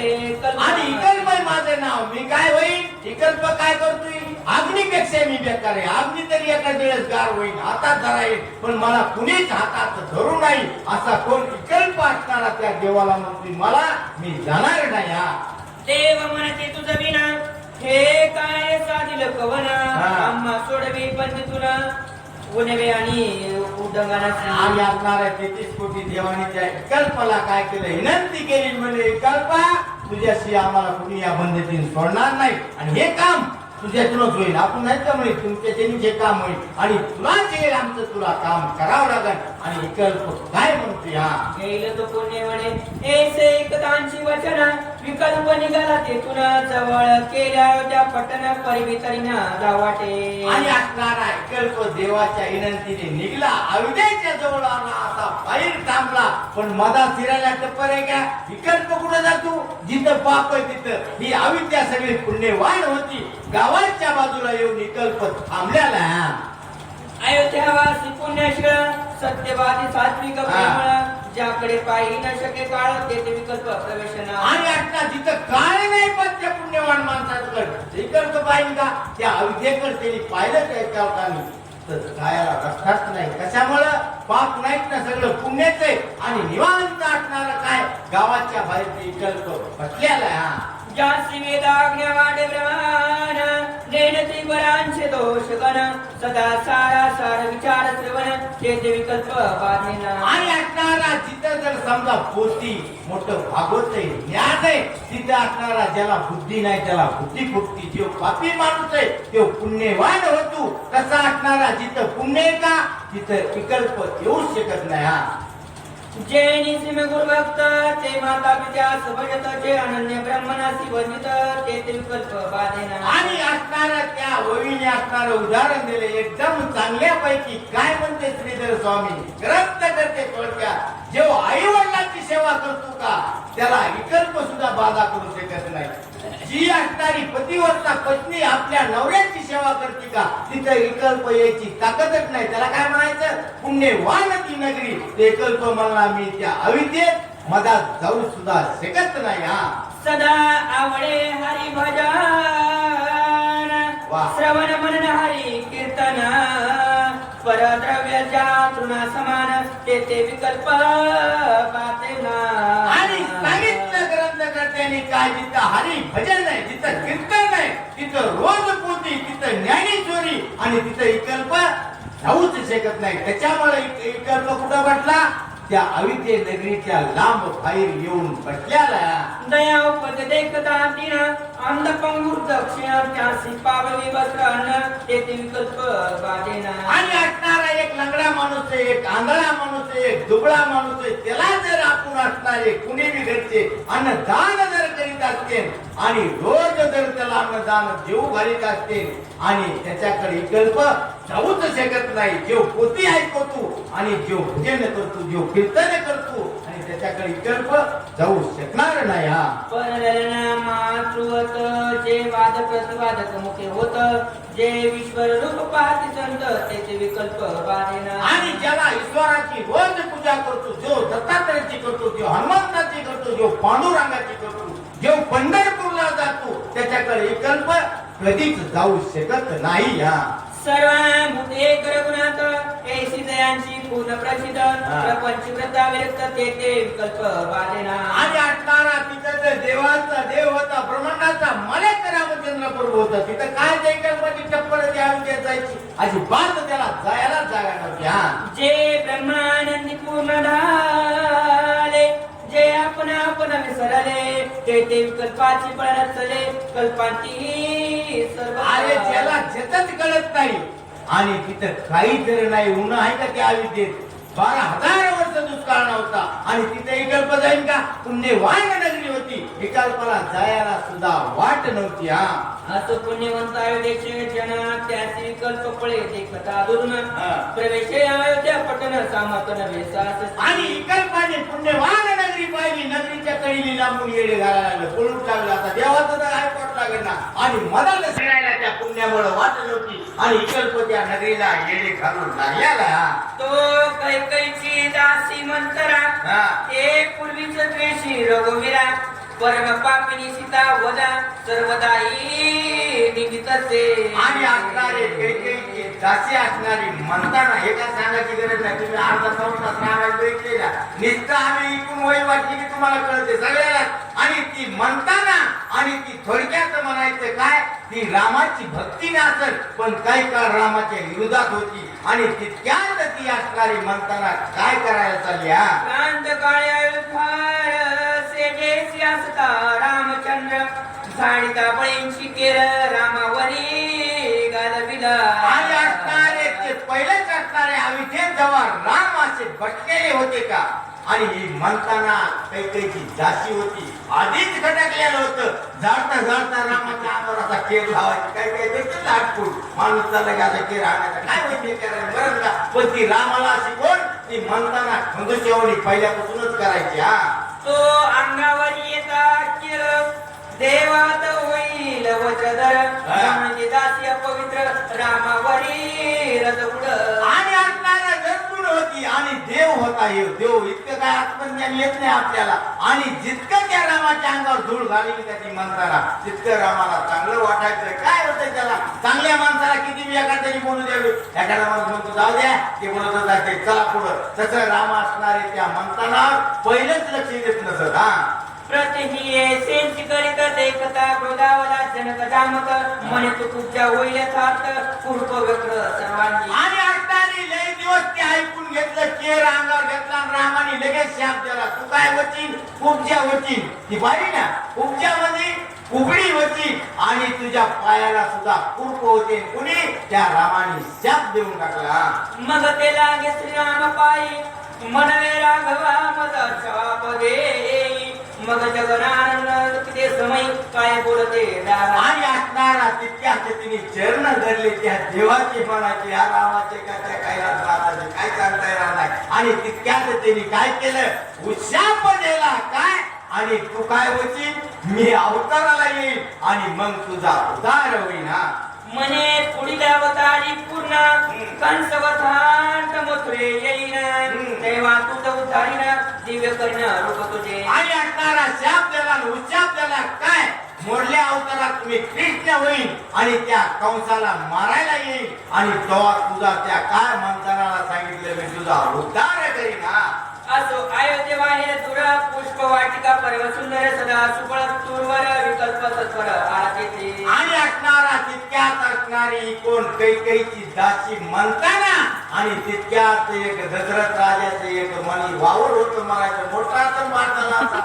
आणि विकल्प आहे माझं नाव. मी काय होईल? विकल्प काय करतोय? अग्नीपेक्षा मी बेकार आहे. अग्नी तरी एका दिवस गार होईल, हातात धरा येईल, पण मला कुणीच हातात धरू नाही. असा कोण विकल्प असणारा त्या देवाला म्हणतोय मला मी जाणार नाही. हा देव म्हणते तुझं विना हे काय साधिल कवना आम्हा सोडवी पण तुला उन्हवे आणि उदंगना. आम्ही असणाऱ्या 33 कोटी देवानीच्या कल्पाला काय केलं? विनंती केली, म्हणजे कल्पा तुझ्याशी आम्हाला कुणी या बंधतीन सोडणार नाही आणि हे काम तुझ्यातूनच होईल. आपण नाही का म्हणे तुमच्याच्यानी जे काम होईल आणि तुलाच येईल, आमचं तुला काम करावं लागेल. आणि विकल्प काय म्हणते? हा गेलं तो पुण्य म्हणे ऐसे एकतांची वचन विकल्प निघाला ते तुला जवळ केल्या त्या पटन परिवितरीना जावाटे. आणि असणारा विकल्प देवाच्या विनंतीने निघला, अविद्येच्या जवळ आला, असा बाहेर थांबला. पण मधा फिरायला टप्पर आहे का? विकल्प कुठं जातो? जिथं पाप आहे तिथं ही अविद्या सगळी पुण्यवान होती. गावाच्या बाजूला येऊन विकल्प थांबलेला. अयोध्यावासी पुण्यशीळ सत्यवादी सात्विक प्रेमळ ज्याकडे पायी न शके काळ तेथे विकल्प प्रवेशना. आणि आता जिथं काय नाही पण त्या पुण्यवान माणसाकडे विकल्प पाहिजे का? त्या अविद्येकडे त्यांनी पाहिलं त्या लोकांनी तर जायला रस्ताच नाही. कशामुळं? पाप नाहीत ना, सगळं पुण्यच आहे. आणि निवांत असणारं काय? गावाच्या बाहेर ते विकल्प बसलेला. हा जासी वेदाज्ञा वाडे ब्रह्माण नेनती वरांचे दोष गण सदा सारा सार विचार श्रवण तेथे विकल्प बाधेना. आणि असणारा जिथं जर समजा पोती मोठं भागवत आहे, ज्ञान आहे, तिथं असणारा ज्याला बुद्धी नाही त्याला बुद्धी फुटती. जो पापी माणूस आहे तो पुण्यवान होतो. तसा असणारा जिथं पुण्य आहे का तिथं विकल्प येऊ शकत नाही. हा जे निसिम गुरुभक्त ते माता पित्या भजत जे अनन्य ब्रह्मणासी वंदित तेथे विकल्प बाधेना. आणि असणारा त्या वहिनी असणारं उदाहरण दिले एकदम चांगल्यापैकी. काय म्हणते श्रीधर स्वामी? ग्रंथ करते थोडक्यात. जेव्हा आई वडिलांची सेवा करतो का त्याला विकल्प सुद्धा बाधा करू शकत नाही. जी असणारी पतिव्रता पत्नी आपल्या नवऱ्याची सेवा करते का तिथं विकल्प यायची ताकदच नाही. त्याला काय म्हणायचं? पुण्यवान ती नगरी. ते विकल्प म्हणला मी त्या अविद्येत मधात जाऊ सुद्धा शकत नाही. हा सदा आवडे हरी भजन श्रवण मनन हरी कीर्तन परद्रव्याच्या तृणा समान तेथे विकल्प बाधेना. आणि सांगितलं ग्रंथकर्त्यांनी काय? जिथं हरी भजन नाही, जिथं कीर्तन नाही, तिथं रोज पोती, तिथं ज्ञानेश्वरी आणि तिथं विकल्प जाऊच शकत नाही. त्याच्यामुळे विकल्प कुठं बसला? त्या अविद्ये नगरीच्या लांब बाहेर येऊन बसल्याला. दया उपद देखता तीन अंध पंगुर दक्षिण त्यासी पावली वस्त्र अन्न तेथे विकल्प बाधेना. आणि असणारा एक लंगडा माणूस आहे, एक आंधळा माणूस आहे, एक दुबळा माणूस आहे, त्याला जर आपण असणारे कुणी बी घरचे अन्नदान जर करीत असतील आणि रोज जर त्याला अन्नदान देऊ घालीत असतील आणि त्याच्याकडे विकल्प जाऊच शकत नाही. जो पोती ऐकतो आणि जो भजन करतो, जो कीर्तन करतो आणि त्याच्याकडे विकल्प जाऊ शकणार नाही हा. परलना मातृवत जे वाद प्रतिवादक मुखे होत, जे विश्वर रूप पाहते संत त्याचे विकल्प बाधेना. आणि ज्याला ईश्वराची रोज पूजा करतो, जो दत्तात्रयाची करतो, जो हनुमंताची करतो, जो पांडुरंगाची करतो, जो पंढरपूरला जातो, त्याच्याकडे विकल्प कधीच जाऊ शकत नाही हा. सर्वभूते रघुनाथ ऐसी दयांची पूर्ण प्रसिद्ध प्रपंच वृत्ता विरक्त ते विकल्प बाधेना. आणि असणारा तिथं तर देवाचा देव होता, ब्रह्मांडाचा मलेक रामचंद्र प्रभू होता. तिथं काय ते विकल्पाची चप्पल द्यावी जायची अजिबात त्याला जायला जागा नव्हती हा. जे ब्रह्मानंदी पूर्ण झाले, जे आपण विसरले, ते विकल्पाची बळ रचले, कल्पांची सर्व. अरे ज्याला जतच कळत नाही आणि तिथं काही जर नाही ऊन आहे का त्या विद्येत 12,000 वर्ष दुष्काळ नव्हता आणि तिथे विकल्प जाईल का. पुण्यवान नगरी होती, विकल्पाला जायला सुद्धा वाट नव्हती हा. असो पुण्यवंत अयोध्येचे जन त्याचे विकल्प पळे ते कथा दुरून प्रवेश अयोध्या पटन सामतन वेसास. आणि विकल्पाने पुण्यवान नगरी पाहिली, नगरीच्या कळीली लांबून येडे घालायला लागलं, पळून लागलं. आता देवाचं तर हायकोर्ट लागेल ना. आणि मला सगळ्याला त्या पुण्यामुळे वाट नव्हती आणि विकल्प त्या नगरीला येडे घालून लागला. तो कैकईची दासी मंतरा, ते पूर्वीच द्वेषी रघुवीरा, परम पापिनी सीता वदा सर्वदाई निमित्तसे. आणि असणारे कैकेयीची दासी असणारी म्हणताना हे काय सांगायची गरज नाही. तुम्ही अर्धा संसार राहायला बघितलेला नुसतं आम्ही इकून वही वाटली की तुम्हाला कळते सगळ्याला. आणि ती म्हणताना आणि ती थोडक्यात म्हणायचं काय, ती रामाची भक्ती नसेल पण काही काळ रामाच्या विरोधात होती आणि तितक्यात ती असणारी म्हणताना काय करायला चालली हा. क्रांत काळ फार सेजेसी असता रामचंद्र, झाडिता बळींची केर रामावरी गालविला. आणि असणारे ते पहिलेच असणारे अविधेय जेव्हा राम असे भटकेले होते का. आणि ही म्हणताना कैकेयीची दासी होती, आधीच खटकलेलं होतं. जाता जाता रामाच्या अंगावर असा केर लावायची, काय काय देखील आटपून माणूस चालला की आता केर आणायचा काय माहिती करायला बरं का. पण ती रामाला अशी कोण ती म्हणताना खंदुशेवणी पहिल्यापासूनच करायची हा. तो अंगावर येता केर देवात होईल वज्रधर, म्हणजे दासी अपवित्र रामावरी रथपुड. आणि असणारा जगून होती आणि देव होता. हे देव इतकं काय आत्मज्ञान येत नाही आपल्याला. आणि जितकं त्या रामाच्या अंगावर धूळ घाली त्याची म्हणताना तितकं रामाला चांगलं वाटायचं. काय होतं त्याला, चांगल्या माणसाला किती एखाद्याने बोलू द्यावी, एखादा माणूस म्हणतो जाऊ द्या ते बोलत जाते चला पुढं. तसं राम असणारे त्या म्हणताना पहिलेच लक्ष देत नसत हा. प्रतिहिये सेंची करीत देखता क्रोधावला जनक जामक, म्हणे तू तुझ्या होईल थाट पूर्व व्यक्र सर्वांगी. आणि असणारी लय दिवस ते ऐकून घेतलं, केर अंगावर घेतला आणि रामाने लगेच शाप दिला. तू काय वचीन, उपजा वचीन. ती पाहिली ना, उपजा म्हणजे उघडी होती आणि तुझ्या पायाला सुद्धा कुरप होते. कुणी त्या रामाने शाप देऊन टाकला. मग ते लागे श्रीराम पायी मनवे राघवा मजा शाप देई, मग जगनानंद किती समय काय बोलते. आणि असणारा तितक्या तिने चरण धरले त्या देवाचे म्हणायचे या रामाचे का त्या कैलासनाथाचे काय सांगता येणार नाही. आणि तितक्यात त्यांनी काय केलं, उशाप दिला काय. आणि तू काय होती, मी अवताराला येईल आणि मग तुझा उद्धार होईल हा. म्हणे पुढील अवतारी पूर्ण कंसवधांत मथुरे येईन, तेव्हा तुझं उद्धारीन दिव्य करीन रूप तुझे. आणि असणारा शाप दिला उशाप दिला काय, मोडल्या अवतारात तुम्ही कृष्ण होईल आणि त्या कंसाला मारायला येईल आणि तेव्हा तुझा त्या काय मंथनाला सांगितलं मी तुझा उद्धार करीन हा. असो अयोध्ये बाहेर तुर पुष्प वाटिका परम सुंदर सदा सुफळ तुरवर विकल्प सत्वर आरतीचे. आणि असणारा तितक्यात असणारी कोण कैकेयीची दासी म्हणताना आणि तितक्यात एक दशरथ राजाचे एक मनी वावर होतं म्हणायचं मोठा तर मारताना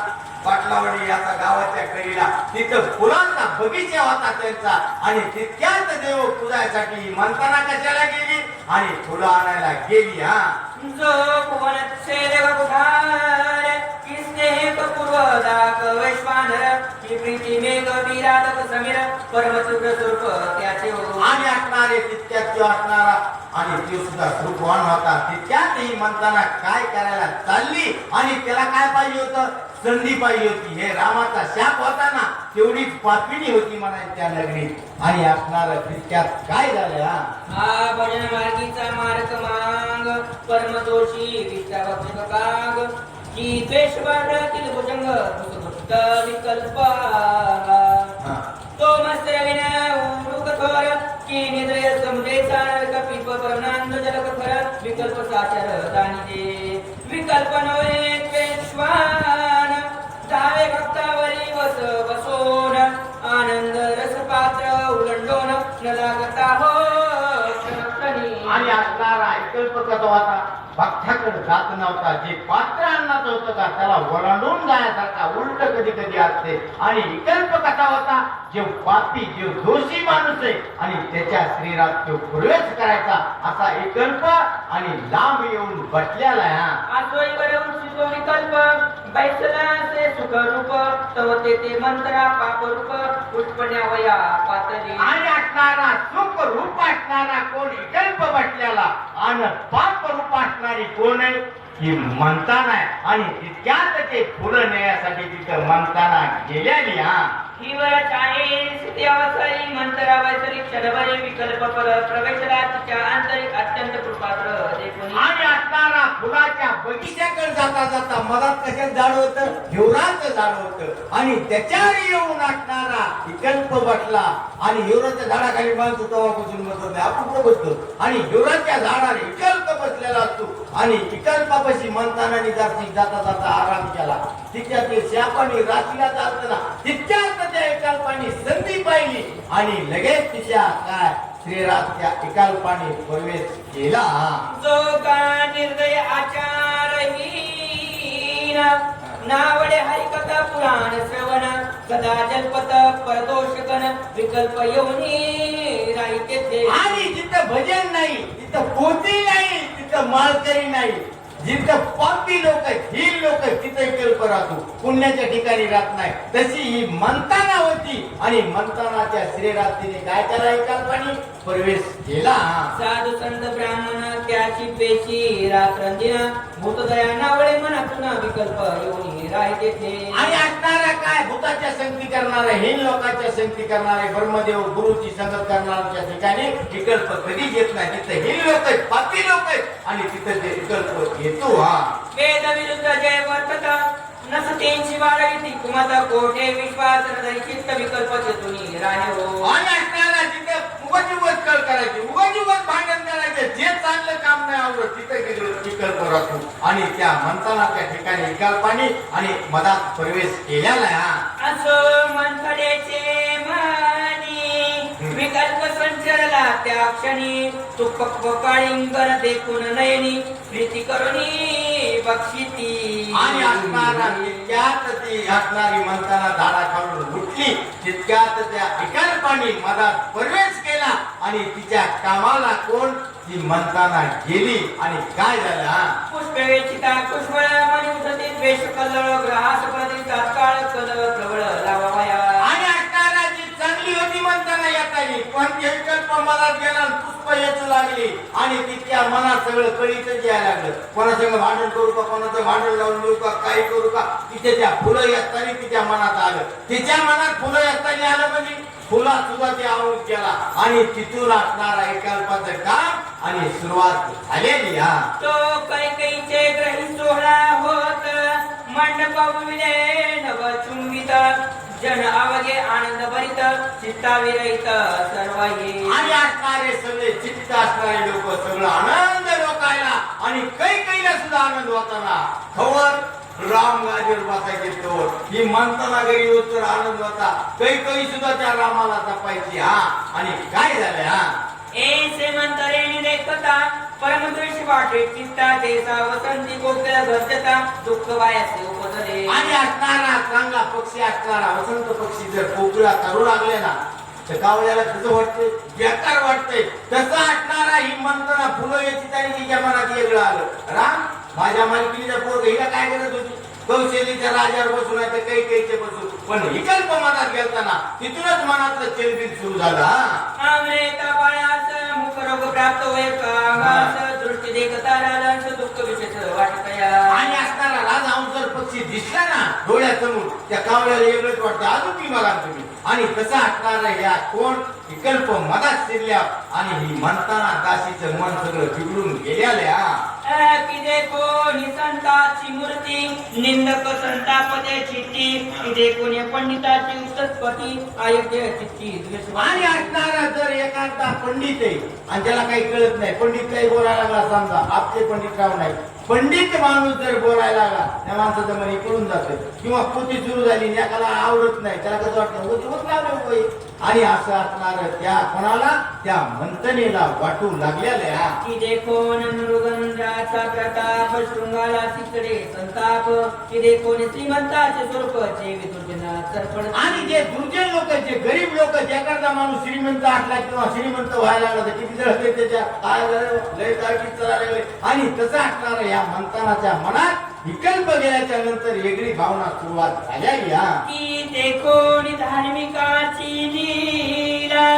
पाटलावडी याचा गावाच्या कडेला तिथं फुलांचा बगीचा होता त्यांचा. आणि तितक्यात देव पूजायसाठी म्हणताना कशाला गेली आणि फुलं आणायला गेली हा. जो भुवन देव बुधार की स्नेह पूर्व दाक वैश्वानर की प्रीती मेघ विराधक समीर परम शुभ्र स्वरूप त्याचे हो. आणि असणारे तितक्यात असणारा आणि तो सुद्धा रूपवान होता. तितक्यात ही मंथना काय करायला चालली आणि त्याला काय पाहिजे होतं? संधी पाहिजे होती. हे रामाचा शाप होता ना, तेवढीच पापिणी होती म्हणायची त्या नगरीत. आणि असणार तितक्यात काय झालं? हा भजन मार्गीचा मार्ग मांग परमदोषी विचार काग की द्वेष वाढतील भुजंग भुक्त विकल्प तो मस्त कठोर की निद्रय समुदेचा कपिप परमानंद जलक खर विकल्प साचर दानिजे विकल्प नवे पेशवान जावे भक्तावरी वस बसोन आनंद रस पात्र उलंडोन न लागता हो आणि असणारा विकल्प कसा होता? भक्ताकडे जात नव्हता. जे पात्र आणण्याचं होतं का त्याला ओलांडून जाण्यासारखा उलट कधी कधी असते. आणि विकल्प कसा होता? जे पापी जे दोषी माणूस आहे आणि त्याच्या शरीरात तो प्रवेश करायचा असा विकल्प आणि लांब येऊन बसलेला आहे. आसोईवर उंचितो विकल्प बैसला से सुख रूप तव ते मंत्रा पाप रूप उत्पन्यावया पातळी आणि असणारा सुख रूप असणारा कोण विकल्प बसलेला आणि पाप रूप असणारी कोण आहे? ही मंथन आहे. आणि तितक्यात ते पुढे नेण्यासाठी तिथं मंथना गेलेली. हिवर चाळीस अवसरी मंत्रावसरी क्षणभरी विकल्प पर प्रवेशला तिच्या आंतरिक अत्यंत कृपात्र देखुनी आणि असणारा फुलाच्या बगीच्याकडे जाता जाता मधात कशात झाड होतं? हिवराचं झाड होतं. आणि त्याच्यावर येऊन असणारा विकल्प बसला. आणि हिवराच्या झाडाखाली माणसं तवापासून बसत नाही, आपण कुठं बसतो? आणि हिवराच्या झाडावर विकल्प बसलेला असतो. आणि विकल्पापाशी मंथनाने जाता जाता आराम केला. तिच्या ते शापाने राशीला चालताना तितक्यात त्या विकल्पाने संधी पाहिली आणि लगेच तिच्या काय श्रीरात त्या विकल्पाने प्रवेश केला. जो का निर्दय आचारहीन नावडे हरिकथा पुराण श्रवण सदा जल्पत परदोषकन विकल्प येऊनी राहिते. आणि जिथं भजन नाही, तिथं पोती नाही, तिथं माळकरी नाही, जिथं पापी लोक आहेत, ही लोक तिथे विकल्प राहतो, पुण्याच्या ठिकाणी राहत नाही. तशी ही मंथना होती. आणि मंथनाच्या श्रीरात तिने काय केला? विकल्पाने प्रवेश केला. साधू संत ब्राह्मण त्याची पेशी रात्रंदिन भूतदया नावळे मनातून विकल्प येऊन राहते. आणि असणारा काय भूताच्या संगती करणारे, हिन लोकांच्या संगती करणारे, ब्रह्मदेव गुरुची संगत करणाऱ्या ठिकाणी विकल्प कधी घेत नाही. तिथे हिन लोक आहेत, पापी लोक आहेत आणि तिथे ते विकल्प येतो. वेद विरुद्ध जय वर्तता नसतेंची वाढविती कुमाता कोठे विश्वास हृदय चित्त विकल्प चेतुनी राहे हो. आणि असणारा तिथे उगाच कळ करायची, उगाच भांडण करायचे, जे चांगलं काम नाही आवडत तिथे विकल्प राहतो. आणि त्या मंथनाच्या ठिकाणी विकल्पाने आणि मधात प्रवेश केलेला आहे. असो मंथडेचे मानी विकल्प संचरला त्या क्षणी तू काळिंगर देखून नयनी प्रीती करुणी बक्षिती. आणि असणारा तितक्यात ती असणारी मंथना झाडा खालून उठली. तितक्यात त्या विकल्पाने मधात प्रवेश केला आणि तिच्या कामाला कोण? ती मंथना गेली. आणि काय झालं? पुष्पवेचिता पुष्पळ मणिउदते द्वेष कलळ ग्रहास प्रति तात्काळ कलळ प्रबळ लावाया. आणि असणारा जी चांगली होती मंथना येतानी पण ते विकल्प मनात गेला, पुष्प येचू लागली. आणि तिच्या मनात सगळं कळीतच यायला लागलं. कोणासंग भांडण करू का, कोणाचं भांडण लावून देऊ का, काही करू का? तिथे त्या फुलं येतानी तिच्या मनात आलं. तिच्या मनात फुलं येतानी आलं म्हणजे फुला सुद्धा ते आवडून केला. आणि तिथून असणारा विकल्पाचं काम आणि सुरुवात झालेली. तो कैकईचे ग्रही सोहळा होत मंडप विजय नव चुंबित जन अवघे आनंद भरित चित्ताविरहित सर्व आणि असणारे सगळे चित्त असणारे लोक सगळं आनंद लोकायला. आणि कैकईला सुद्धा आनंद होताना खबर राम गादीवर बसायचे तोवर ही मंथना घरी होत तर आनंद होता. कैकई सुद्धा त्या रामाला जपायची. आणि काय झालं? ऐसे मंतरेने देखता परमद्वेष वाटे चित्ता देसा वसंती गोप्या घरचता दुःख वायासे उपजले. आणि असणारा चांगला पक्षी असणारा वसंत पक्षी जर पोकळा करू लागले ना तर कावळ्याला कसं वाटतंय? बेकार वाटतंय. तसं असणारा ही मंथना फुलं याची तरी तिच्या मनात वेगळं आलं. राम माझ्या मालकीच्या पोरग हिला काय करत होती? कौशलीच्या राजावर बसून आहे तर कैकईचे बसून. पण विकल्प मनात गेलताना तिथूनच मनातलं चेलबिल सुरू झालं. अमृत बळास मुख सर्परोग प्राप्त होय का दृष्टी देखता राजांच दुःख विशेष वाटतया. आणि असणारा राजा जर पक्षी दिसला ना डोळ्यासमोर त्या कावळ्याला वेगळंच वाटतं अजून की मला तुम्ही. आणि तसा असणारा या कोण विकल्प मनात शिरल्या आणि ही म्हणताना दासीचं मन सगळं बिघडून गेल्याल्या. किदे कोणी संताची मूर्ती निंदक संतापते चित्ती किदे कोणी पंडिताची उत्पत्ती अयोग्य चित्ती द्वेष. आणि असणारा जर एखादा पंडित आहे आणि त्याला काही कळत नाही पंडित काही बोलायला लागला समजा आपले पंडित राव नाही पंडित माणूस जर बोलायला लागला त्या माणसाचं मन इकडून जातं किंवा पोती सुरू झाली एकाला आवडत नाही त्याला कसं वाटतं होत लावले आणि असं असणार त्या कोणाला त्या मंथनेला वाटू लागलेल्या. की देखोन मृगंधाचा प्रताप शृंगाला तिकडे संताप की देखोन श्रीमंताचे स्वरूप जेवी दुर्जना सरपण. आणि जे दुर्जन लोक जे गरीब लोक ज्याकरता माणूस श्रीमंत असला किंवा श्रीमंत व्हायला लागला तर किती जळते त्याच्या काय लय तारखीत चालायला लागले. आणि तसं असणार या मंथनाच्या मनात विकल्प गेल्याच्या नंतर वेगळी भावना सुरुवात झाल्या. या की देखोन धार्मिकाची लीला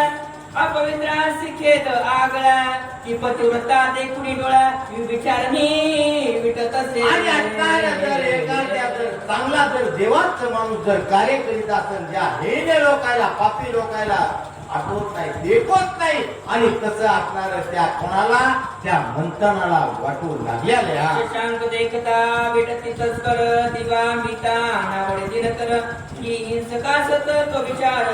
अपवित्र शिखेत आगळा की पतिव्रता देखुनी डोळा विचारणी विटत असे. आणि असणारा जर एखाद्या जर चांगला जर देवाचा माणूस जर कार्य करीत असेल ज्या हेने लोकायला पापी लोकायला आठवत नाही देखत नाही आणि तसं असणार त्या कोणाला त्या मंथनाला वाटू लागलेल्या. शशांक देखता विटती तस्कर दिवा मिता नावडे दिनकर की हिंसकासत तो विचार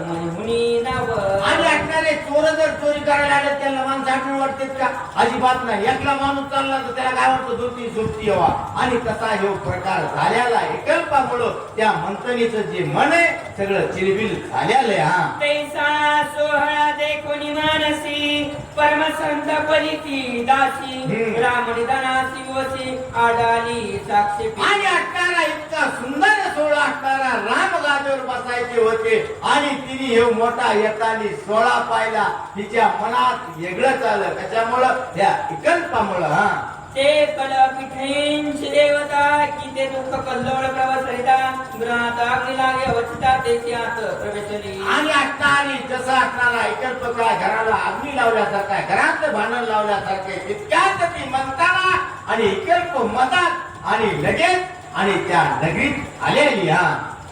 मनहुनी नाव. आणि असणारे चोर जर चोरी करायला आले त्याला माणसं आठवण वाटतात का अजिबात नाही. एकला माणूस चालला तर त्याला काय वाटतं दोन सुट्टी यावा. आणि तसा हे प्रकार झाल्याला एकल्पामुळं त्या मंथनीचं जे मन आहे सगळं चिरबिल झालेलं. हा तैसा सोहळा देखोनी मानसी परमसंत परिती दासी रामनिदानासी वसी आडाली साक्षी. आणि असणारा इतका सुंदर सोहळा असणारा राम गादीवर बसायचे होते आणि तिने हे मोठा येतानी सोहळा पाहिला तिच्या मनात वेगळंच आलं. त्याच्यामुळं या विकल्पामुळं. हा ते कल पिठेंची देवता की ते दुःख कल्लोळ प्रवासरिता ग्रहात अग्नी लागे वचिता त्याची आत प्रवेशली. आणि असणारी जसं असणारा विकल्प काय घराला अग्नी लावल्यासारखा घरात भांडण लावल्यासारखे तितक्याच ती म्हणताना आणि विकल्प मतात आणि लगेच आणि त्या नगरीत आलेली. हा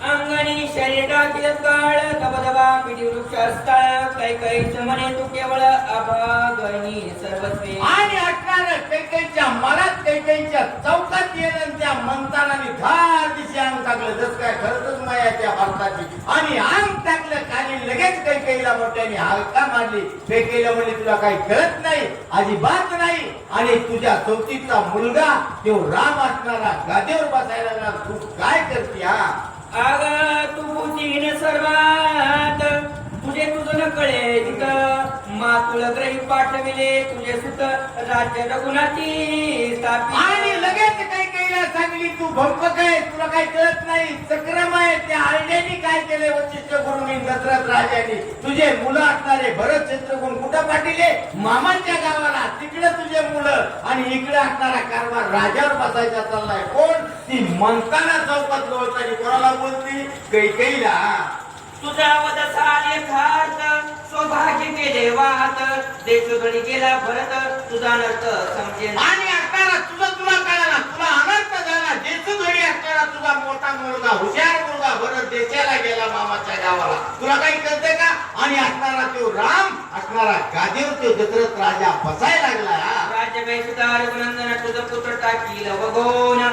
अंगणी शरीर टाकील काळ दबदबा पिढी वृक्ष स्थळ काही काही म्हणे तू केवळ अभागणी सर्वस्वी. आणि असणार कैकेच्या मनात कैकेच्या चौकात येणं त्या मंथनाने धार दिशी अंग टाकलं जस काय खरंच माया त्या भारताची. आणि अंग टाकलं खाली लगेच कैकेला मोठ्याने हलका मारली. कैकेला म्हणजे तुला काही कळत नाही अजिबात नाही. आणि तुझ्या चौकीचा मुलगा तो राम असणारा गादीवर बसायला लागला तू काय करते. हा आग तू बुद्धीन सर्वात तुझे तुझं न कळे तिथं मातुळ ग्रही पाठविले तुझे सुत राज्य रघुनाथी स्थापित. आणि लगेच काही काही सांगली तू भंपक आहे तुला काही कळत नाही चक्रम आहे. त्या आरड्याने काय केले वशिष्ठ गुरुनी दशरथ राजांनी तुझे मुलं असणारे भरत चित्रगुण कुठं पाठिले मामांच्या गावाला तिकडे तुझे मुलं आणि इकडे असणारा कारभार राजावर बसायचा चाललाय. कोण ती मंथना चौकात लोळतानी कोणाला बोलती कैकेयीला. तुझा वद साले खात सौभाग्य केले वाहत देशोधडी गेला भरत तुझा नर्थ समजे. आणि असणारा तुला कळाला तुला अनर्थ झाला देशोधडी असणारा तुझा मोठा मुलगा हुशार मुलगा भरत देशाला गेला मामाच्या गावाला तुला काही कळतंय का. आणि असणारा तो राम असणारा गादीवर तो दशरथ राजा बसायला लागला. राज्य वैसुदार रघुनंदन तुझ पुत्र टाकील वगोन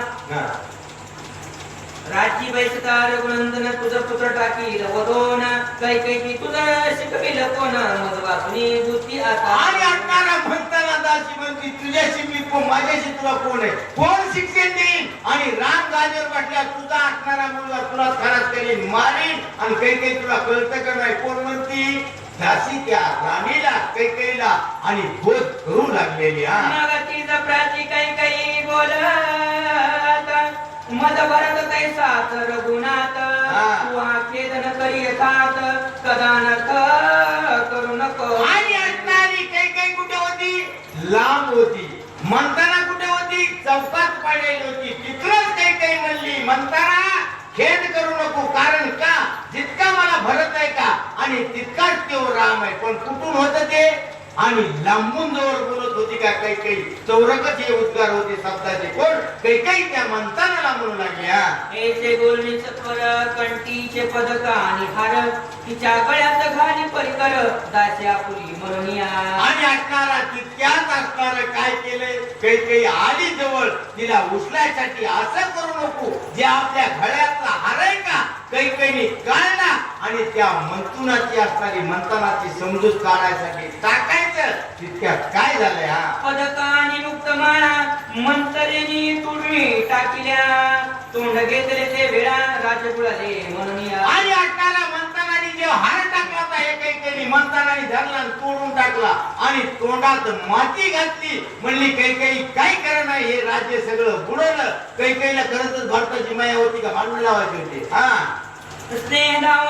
राज्य वैसुदार रघुनंदन तुझ पुत्र टाकील वगोन काही तुझं शिकविल कोण मग वाचनी बुद्धी आता. आणि असणारा म्हणताना दासी म्हणती तुझ्याशी मी कोण माझ्याशी तुला कोण आहे कोण शिक्षण देईल. आणि राम गादीवर बसल्या तुझा असणारा मुलगा तुला खराच करीन मारीन. आणि काही तुला कळतं का नाही कोण म्हणती दासी त्या राणीला कैकेयीला आणि बोध करू लागलेली. नागाची जपराची काही बोलत मद भरत कैसात रघुनाथ तू खेदन करी यथात कदा नथ करू नको. आणि असणारी कैकेयी कुठे होती लांब होती. मंथना कुठे होती चौकात पडलेली होती. तिकडच कैकेयी म्हणली मंथना खेद करू नको कारण का जितका मला भरत आहे का आणि तितकाच तो राम आहे. पण कुठून होत ते आणि लांबून जवळ बोलत होती का काही काही चौरकच हे उद्गार होते शब्दाचे कोण काही त्या म्हणताना म्हणू लागल्या. ऐसे बोलणे सत्वर कंठीचे पदक आणि हार तिच्या गळ्यात घाली परिकर दास्या पुरी म्हणूनिया. आणि असणारा तितक्याच असणार काय केलंय काही आली जवळ तिला उचलायसाठी असं करू नको जे आपल्या गळ्यातला हार आहे का काही काढला आणि त्या मंतुनाची असणारी मंथनाची समजूत काढायसाठी टाकायचं. तितक्यात काय झालंय हा पदक आणि मुक्तमाळा मंतरेनी तुडवी टाकिल्या तोंड घेतले ते वेळा राजकुळाले म्हणूनिया. आणि असणारा मंथनाने जे हार टाकला होता हे काही मंथनाने धरला आणि तोडून टाकला आणि तोंडात माती घातली म्हणली काही काय करणार नाही हे राज्य सगळं बुडवलं. काहीला खरंच भारताची माया होती का मांडून लावायची होती. हा स्नेह